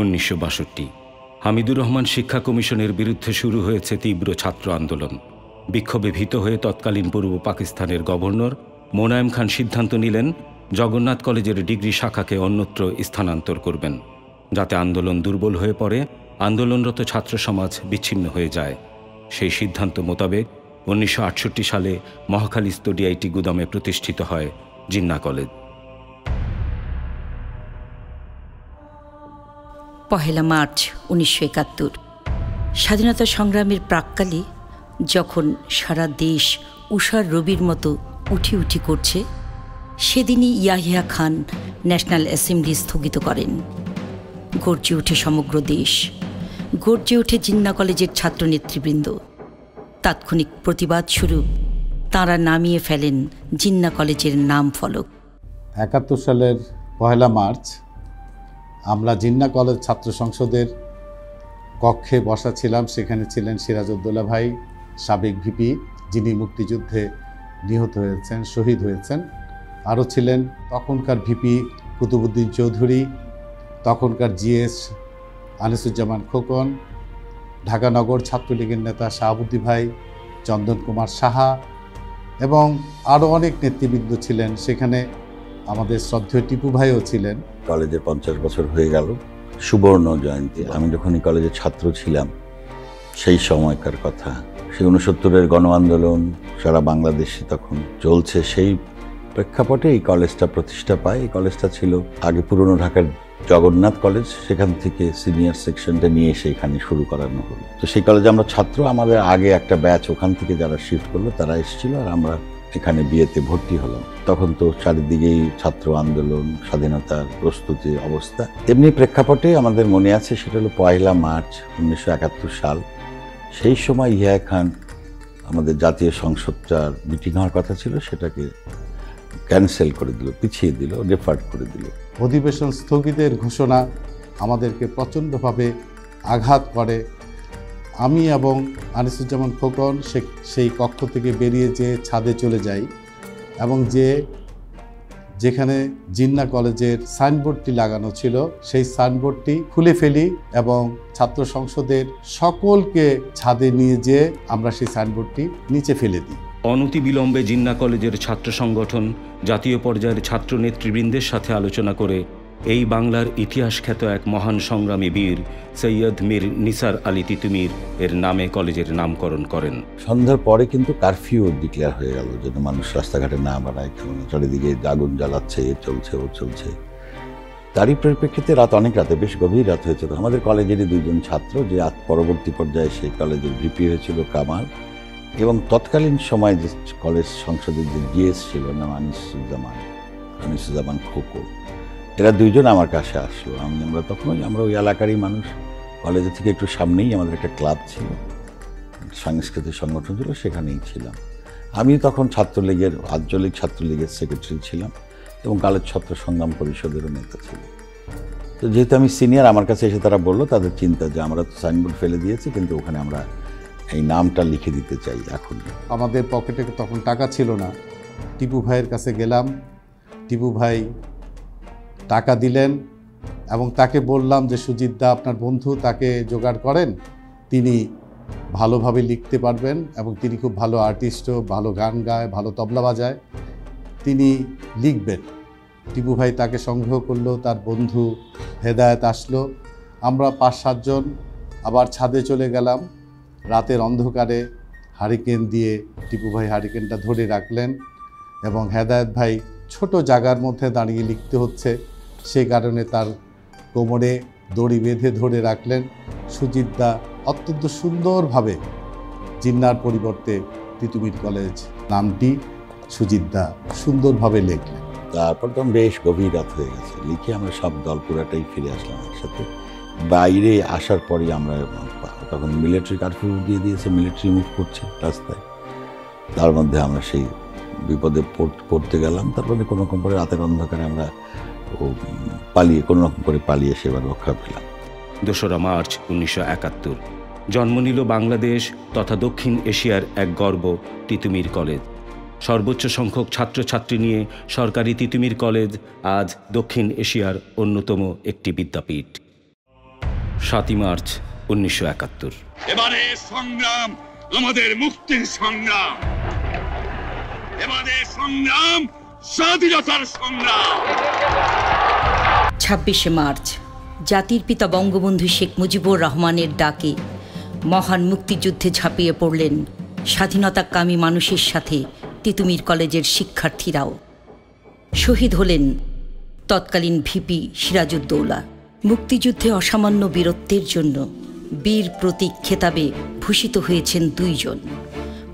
1962 হামিদুর রহমান শিক্ষা কমিশনের বিরুদ্ধে শুরু হয়েছে তীব্র ছাত্র আন্দোলন। বিক্ষোভে ভীত হয়ে তৎকালীন পূর্ব পাকিস্তানের গভর্নর মোনায়েম খান সিদ্ধান্ত নিলেন জগন্নাথ কলেজের ডিগ্রি শাখাকে অন্যত্র স্থানান্তর করবেন, যাতে আন্দোলন দুর্বল হয়ে পড়ে, আন্দোলনরত ছাত্র সমাজ বিচ্ছিন্ন হয়ে যায়। সেই সিদ্ধান্ত মোতাবেক 1968 সালে মহাখালীস্থ ডিআইটি গুদামে প্রতিষ্ঠিত হয় জিন্নাহ কলেজ। পহেলা মার্চ 1971 স্বাধীনতা সংগ্রামের প্রাক্কালে, যখন সারা দেশ উষার রবির মতো উঠি উঠি করছে, সেদিনই ইয়াহিয়া খান ন্যাশনাল অ্যাসেম্বলি স্থগিত করেন। গর্জে ওঠে সমগ্র দেশ, গর্জে ওঠে জিন্নাহ কলেজের ছাত্র নেতৃবৃন্দ। তাৎক্ষণিক প্রতিবাদ স্বরূপ তাঁরা নামিয়ে ফেলেন জিন্নাহ কলেজের নাম ফলক। 71 সালের পহেলা মার্চ আমরা জিন্নাহ কলেজ ছাত্র সংসদের কক্ষে বসা ছিলাম। সেখানে ছিলেন সিরাজউদ্দৌলা ভাই, সাবেক ভিপি, যিনি মুক্তিযুদ্ধে নিহত হয়েছেন, শহীদ হয়েছেন। আরও ছিলেন তখনকার ভিপি কুতুবউদ্দিন চৌধুরী, তখনকার জিএস আনিসুজ্জামান খোকন, ঢাকা নগর ছাত্রলীগের নেতা শাহাবুদ্দিন ভাই, চন্দন কুমার সাহা এবং আরও অনেক নেতৃবৃন্দ ছিলেন। সেখানে আমাদের শ্রদ্ধেয় টিপু ভাইও ছিলেন। কলেজের 50 বছর হয়ে গেল, সুবর্ণ জয়ন্তী। আমি যখন এই কলেজের ছাত্র ছিলাম সেই সময়কার কথা, সেই 69-এর গণ আন্দোলন সারা বাংলাদেশে তখন চলছে। সেই প্রেক্ষাপটে এই কলেজটা প্রতিষ্ঠা পায়। এই কলেজটা ছিল আগে পুরনো ঢাকার জগন্নাথ কলেজ, সেখান থেকে সিনিয়র সেকশনটা নিয়ে এসে এখানে শুরু করানো হলো। তো সেই কলেজে আমরা ছাত্র, আমাদের আগে একটা ব্যাচ ওখান থেকে যারা শিফট করলো তারা এসেছিল, আর আমরা এখানে বিয়েতে ভর্তি হলাম। তখন তো চারিদিকেই ছাত্র আন্দোলন, স্বাধীনতার প্রস্তুতি অবস্থা। এমনি প্রেক্ষাপটে আমাদের মনে আছে, সেটা হলো পয়লা মার্চ 1971 সাল। সেই সময় ইয়াহিয়া খান আমাদের জাতীয় সংসদটার মিটিং হওয়ার কথা ছিল, সেটাকে ক্যান্সেল করে দিল, পিছিয়ে দিল, ডেফার্ড করে দিল। অধিবেশন স্থগিতের ঘোষণা আমাদেরকে প্রচণ্ডভাবে আঘাত করে। আমি এবং আনিসুজ্জামান খোকন সেই কক্ষ থেকে বেরিয়ে যেয়ে ছাদে চলে যাই এবং যেখানে জিন্নাহ কলেজের সাইনবোর্ডটি লাগানো ছিল সেই সাইনবোর্ডটি খুলে ফেলি এবং ছাত্র সংসদের সকলকে ছাদে নিয়ে যেয়ে আমরা সেই সাইনবোর্ডটি নিচে ফেলে দিই। অনতিবিলম্বে জিন্নাহ কলেজের ছাত্র সংগঠন জাতীয় পর্যায়ের ছাত্র নেতৃবৃন্দের সাথে আলোচনা করে এই বাংলার ইতিহাস খ্যাত এক মহান সংগ্রামী বীর সৈয়দ মীর নিসার আলী তিতুমীর এর নামে কলেজের নামকরণ করেন। সন্ধ্যার পরে কিন্তু কারফিউ ডিক্লেয়ার হয়ে গেল, যেন মানুষ রাস্তাঘাটে না বাড়ায়, চারিদিকে আগুন জ্বালাচ্ছে, এ চলছে ও চলছে। তারই পরিপ্রেক্ষিতে অনেক রাতে, বেশ গভীর রাত হয়েছে। আমাদের কলেজেরই 2জন ছাত্র, যে পরবর্তী পর্যায়ে সেই কলেজের ভিপি হয়েছিল কামাল, এবং তৎকালীন সময় যে কলেজ সংসদের যে জিএস ছিল নাম আনিসুজ্জামান খোকন, এরা 2জন আমার কাছে আসলো। আমরা ওই এলাকারই মানুষ, কলেজের থেকে একটু সামনেই আমাদের একটা ক্লাব ছিল, সাংস্কৃতিক সংগঠন ছিল, সেখানেই ছিলাম। আমি তখন ছাত্রলীগের, আঞ্চলিক ছাত্রলীগের সেক্রেটারি ছিলাম এবং কলেজ ছাত্র সংগ্রাম পরিষদেরও নেতা ছিল। তো যেহেতু আমি সিনিয়র, আমার কাছে এসে তারা বললো তাদের চিন্তা যে আমরা তো সাইনবোর্ড ফেলে দিয়েছি, কিন্তু ওখানে আমরা এই নামটা লিখে দিতে চাই এখন। আমাদের পকেটে তখন টাকা ছিল না। টিপু ভাইয়ের কাছে গেলাম, টিপু ভাই টাকা দিলেন এবং তাকে বললাম যে সুজিত দা আপনার বন্ধু, তাকে জোগাড় করেন, তিনি ভালোভাবে লিখতে পারবেন এবং তিনি খুব ভালো আর্টিস্টও, ভালো গান গায়, ভালো তবলা বাজায়, তিনি লিখবেন। টিপু ভাই তাকে সংগ্রহ করলো, তার বন্ধু হেদায়েত আসলো, আমরা 5-7 জন আবার ছাদে চলে গেলাম। রাতের অন্ধকারে হারিকেন দিয়ে টিপু ভাই হারিকেনটা ধরে রাখলেন এবং হেদায়েত ভাই ছোট জায়গার মধ্যে দাঁড়িয়ে লিখতে হচ্ছে, সে কারণে তার কোমরে দড়ি বেঁধে ধরে রাখলেন। সুজিত দা অত্যন্ত সুন্দরভাবে জিন্নাহর পরিবর্তে তিতুমীর কলেজ নামটি সুজিত দা সুন্দরভাবে লিখলেন। তারপর তো বেশ গভীর রাত হয়ে গেছে, লিখে আমরা সব দল পুরাটাই ফিরে আসলাম একসাথে। বাইরে আসার পরই আমরা, তখন মিলিটারি কারফিউ দিয়ে দিয়েছে, মিলিটারি মুভ করছে রাস্তায়, তার মধ্যে আমরা সেই বিপদে পড়তে গেলাম। তারপরে কোনো রকম করে রাতের অন্ধকারে আমরা কোনো রকম করে পালিয়ে সেবার রক্ষা পেলাম। 2রা মার্চ 1971 জন্ম নিল বাংলাদেশ তথা দক্ষিণ এশিয়ার এক গর্ব তিতুমীর কলেজ। সর্বোচ্চ সংখ্যক ছাত্রছাত্রী নিয়ে সরকারি তিতুমীর কলেজ আজ দক্ষিণ এশিয়ার অন্যতম একটি বিদ্যাপীঠ। 7ই মার্চ 1971। এবারে সংগ্রাম আমাদের মুক্তির সংগ্রাম, এবারে সংগ্রাম স্বাধীনতার সংগ্রাম। 26শে মার্চ জাতির পিতা বঙ্গবন্ধু শেখ মুজিবুর রহমানের ডাকে মহান মুক্তিযুদ্ধে ঝাঁপিয়ে পড়লেন স্বাধীনতাকামী মানুষের সাথে তিতুমির কলেজের শিক্ষার্থীরাও। শহীদ হলেন তৎকালীন ভিপি সিরাজউদ্দৌলা। মুক্তিযুদ্ধে অসামান্য বীরত্বের জন্য বীর প্রতীক খেতাবে ভূষিত হয়েছেন 2 জন,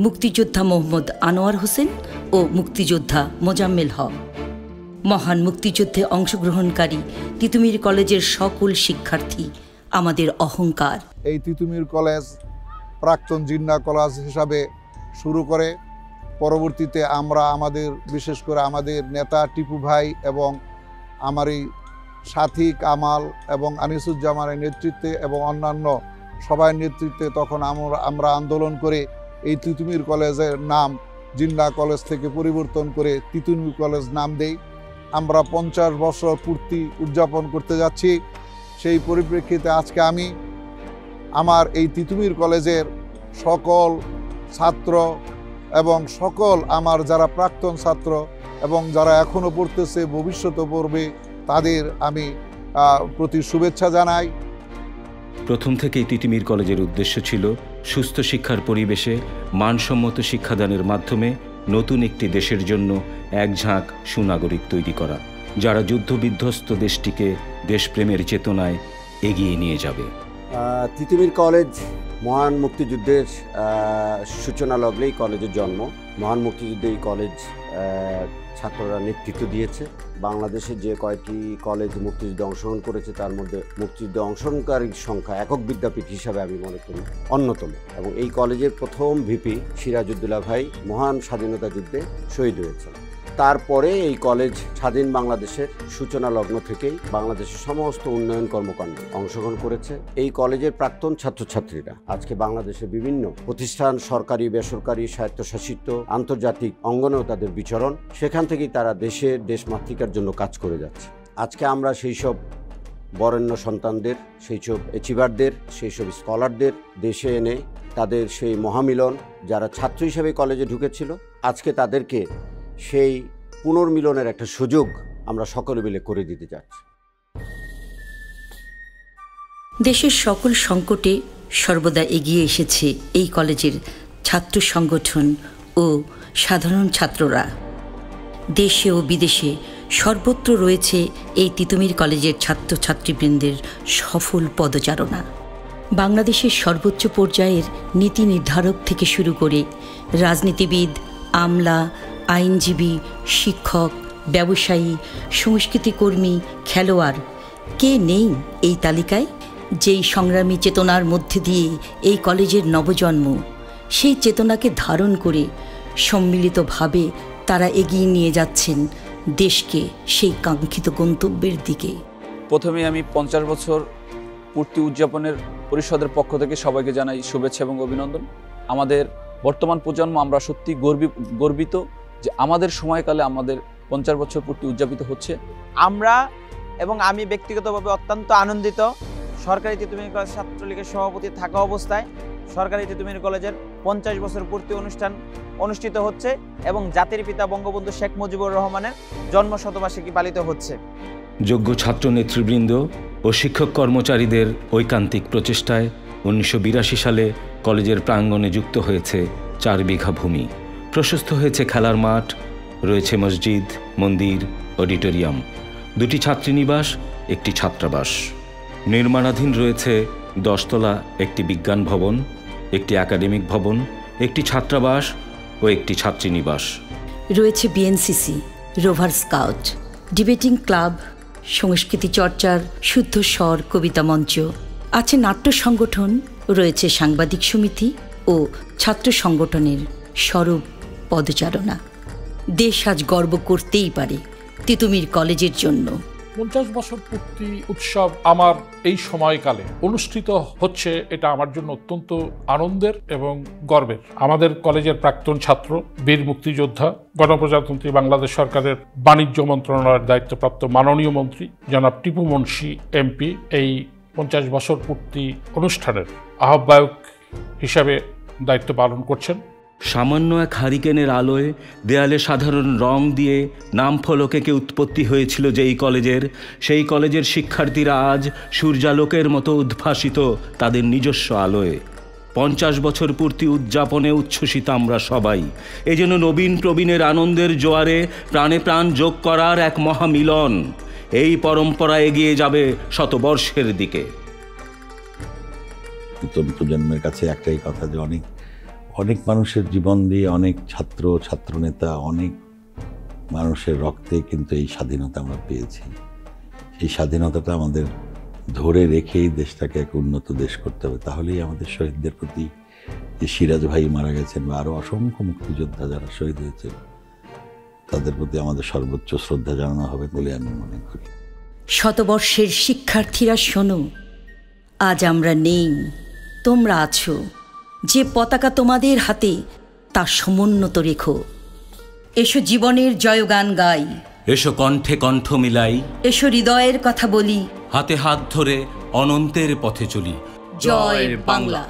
মুক্তিযোদ্ধা মোহাম্মদ আনোয়ার হোসেন ও মুক্তিযোদ্ধা মোজাম্মেল হক। মহান মুক্তিযুদ্ধে অংশগ্রহণকারী তিতুমির কলেজের সকল শিক্ষার্থী আমাদের অহংকার। এই তিতুমির কলেজ প্রাক্তন জিন্না কলেজ হিসাবে শুরু করে পরবর্তীতে আমরা বিশেষ করে আমাদের নেতা টিপু ভাই এবং আমার এই সাথী কামাল এবং আনিসুজ্জামানের নেতৃত্বে এবং অন্যান্য সবার নেতৃত্বে তখন আমরা আন্দোলন করে এই তিতুমির কলেজের নাম জিন্না কলেজ থেকে পরিবর্তন করে তিতুমির কলেজ নাম দেই। আমরা 50 বছর পূর্তি উদযাপন করতে যাচ্ছি। সেই পরিপ্রেক্ষিতে আজকে আমি আমার এই তিতুমির কলেজের সকল ছাত্র এবং সকল আমার যারা প্রাক্তন ছাত্র এবং যারা এখনও পড়তেছে ভবিষ্যতে পড়বে তাদের আমি প্রতি শুভেচ্ছা জানাই। প্রথম থেকেই তিতুমির কলেজের উদ্দেশ্য ছিল সুস্থ শিক্ষার পরিবেশে মানসম্মত শিক্ষাদানের মাধ্যমে নতুন একটি দেশের জন্য এক ঝাঁক সুনাগরিক তৈরি করা, যারা যুদ্ধবিধ্বস্ত দেশটিকে দেশপ্রেমের চেতনায় এগিয়ে নিয়ে যাবে। তিতুমির কলেজ মহান মুক্তিযুদ্ধের সূচনা লগ্নেই কলেজের জন্ম। মহান মুক্তিযুদ্ধে এই কলেজ ছাত্ররা নেতৃত্ব দিয়েছে। বাংলাদেশে যে কয়টি কলেজ মুক্তিযুদ্ধে অংশগ্রহণ করেছে তার মধ্যে মুক্তিযুদ্ধে অংশগ্রহণকারীর সংখ্যা একক বিদ্যাপীঠ হিসাবে আমি মনে করি অন্যতম। এবং এই কলেজের প্রথম ভিপি সিরাজউদ্দৌলা ভাই মহান স্বাধীনতা যুদ্ধে শহীদ হয়েছেন। তারপরে এই কলেজ স্বাধীন বাংলাদেশের সূচনা লগ্ন থেকেই বাংলাদেশের সমস্ত উন্নয়ন কর্মকাণ্ডে অংশগ্রহণ করেছে। এই কলেজের প্রাক্তন ছাত্রছাত্রীরা আজকে বাংলাদেশের বিভিন্ন প্রতিষ্ঠান, সরকারি, বেসরকারি, স্বায়ত্তশাসিত, আন্তর্জাতিক অঙ্গনেও তাদের বিচরণ। সেখান থেকেই তারা দেশমাতৃকার জন্য কাজ করে যাচ্ছে। আজকে আমরা সেই সব বরেণ্য সন্তানদের, সেই সব অ্যাচিভারদের, সেই সব স্কলারদের দেশে এনে তাদের সেই মহামিলন, যারা ছাত্র হিসেবে কলেজে ঢুকেছিল, আজকে তাদেরকে সেই পুনর্মিলনের একটা সুযোগ আমরা সকলে মিলে করে দিতে যাচ্ছি। দেশের সকল সংকটে সর্বদা এগিয়ে এসেছে এই কলেজের ছাত্র সংগঠন ও সাধারণ ছাত্ররা। দেশে ও বিদেশে সর্বত্র রয়েছে এই তিতুমির কলেজের ছাত্রছাত্রীবৃন্দের সফল পদচারণা। বাংলাদেশের সর্বোচ্চ পর্যায়ের নীতি নির্ধারক থেকে শুরু করে রাজনীতিবিদ, আমলা, আইনজীবী, শিক্ষক, ব্যবসায়ী, সংস্কৃতিকর্মী, খেলোয়াড়, কে নেই এই তালিকায়? যেই সংগ্রামী চেতনার মধ্যে দিয়ে এই কলেজের নবজন্ম, সেই চেতনাকে ধারণ করে সম্মিলিতভাবে তারা এগিয়ে নিয়ে যাচ্ছেন দেশকে সেই কাঙ্ক্ষিত গন্তব্যের দিকে। প্রথমে আমি 50 বছর পূর্তি উদযাপনের পরিষদের পক্ষ থেকে সবাইকে জানাই শুভেচ্ছা এবং অভিনন্দন। আমাদের বর্তমান প্রজন্ম আমরা সত্যি গর্বিত যে আমাদের সময়কালে আমাদের 50 বছর পূর্তি উদযাপিত হচ্ছে। আমরা এবং আমি ব্যক্তিগতভাবে অত্যন্ত আনন্দিত। সরকারি তিতুমির কলেজ ছাত্রলীগের সভাপতি থাকা অবস্থায় সরকারি তিতুমির কলেজের 50 বছর পূর্তি অনুষ্ঠান অনুষ্ঠিত হচ্ছে এবং জাতির পিতা বঙ্গবন্ধু শেখ মুজিবুর রহমানের জন্ম শতবার্ষিকী পালিত হচ্ছে। যোগ্য ছাত্র নেতৃবৃন্দ ও শিক্ষক কর্মচারীদের ঐকান্তিক প্রচেষ্টায় 1982 সালে কলেজের প্রাঙ্গণে যুক্ত হয়েছে 4 বিঘা ভূমি। প্রশস্ত হয়েছে খেলার মাঠ, রয়েছে মসজিদ, মন্দির, অডিটোরিয়াম, 2টি ছাত্রীনিবাস, 1টি ছাত্রাবাস। নির্মাণাধীন রয়েছে 10 তলা একটি বিজ্ঞান ভবন, 1টি একাডেমিক ভবন, 1টি ছাত্রাবাস ও 1টি ছাত্রীনিবাস। রয়েছে BNCC, rover scout, debating club, সংস্কৃতি চর্চার শুদ্ধ স্বর কবিতা মঞ্চ, আছে নাট্য সংগঠন, রয়েছে সাংবাদিক সমিতি ও ছাত্র সংগঠনের স্বরূপ পদচারণা। দেশ আজ গর্ব করতেই পারে তিতুমির কলেজের জন্য। 50 বছর পূর্তি উৎসব আমার এই সময়কালে অনুষ্ঠিত হচ্ছে, এটা আমার জন্য অত্যন্ত আনন্দের এবং গর্বের। আমাদের কলেজের প্রাক্তন ছাত্র, বীর মুক্তিযোদ্ধা, গণপ্রজাতন্ত্রী বাংলাদেশ সরকারের বাণিজ্য মন্ত্রণালয়ের দায়িত্বপ্রাপ্ত মাননীয় মন্ত্রী জনাব টিপু মুন্সি এমপি এই 50 বছর পূর্তি অনুষ্ঠানের আহ্বায়ক হিসাবে দায়িত্ব পালন করছেন। সামান্য এক হারিকেনের আলোয় দেয়ালে সাধারণ রং দিয়ে নাম ফলকে উৎপত্তি হয়েছিল যেই কলেজের, সেই কলেজের শিক্ষার্থীরা আজ সূর্যালোকের মতো উদ্ভাসিত তাদের নিজস্ব আলোয়। 50 বছর পূর্তি উদযাপনে উচ্ছ্বসিত আমরা সবাই। এই জন্য নবীন প্রবীণের আনন্দের জোয়ারে প্রাণে প্রাণ যোগ করার এক মহামিলন। এই পরম্পরা এগিয়ে যাবে শতবর্ষের দিকে। নতুন প্রজন্মের কাছে একটাই কথা, যে অনেক মানুষের জীবন দিয়ে, অনেক ছাত্রনেতা, অনেক মানুষের রক্তে কিন্তু এই স্বাধীনতা আমরা পেয়েছি। এই স্বাধীনতাটা আমাদের ধরে রেখেই দেশটাকে এক উন্নত দেশ করতে হবে। তাহলেই আমাদের শহীদদের প্রতি, যে সিরাজ ভাই মারা গেছেন বা আরও অসংখ্য মুক্তিযোদ্ধা যারা শহীদ হয়েছেন, তাদের প্রতি আমাদের সর্বোচ্চ শ্রদ্ধা জানানো হবে বলে আমি মনে করি। শতবর্ষের শিক্ষার্থীরা শোনো, আজ আমরা নেই, তোমরা আছো। যে পতাকা তোমাদের হাতে তা সমুন্নত রেখো। এসো জীবনের জয়গান গাই, এসো কণ্ঠে কণ্ঠ মিলাই, এসো হৃদয়ের কথা বলি, হাতে হাত ধরে অনন্তের পথে চলি। জয় বাংলা।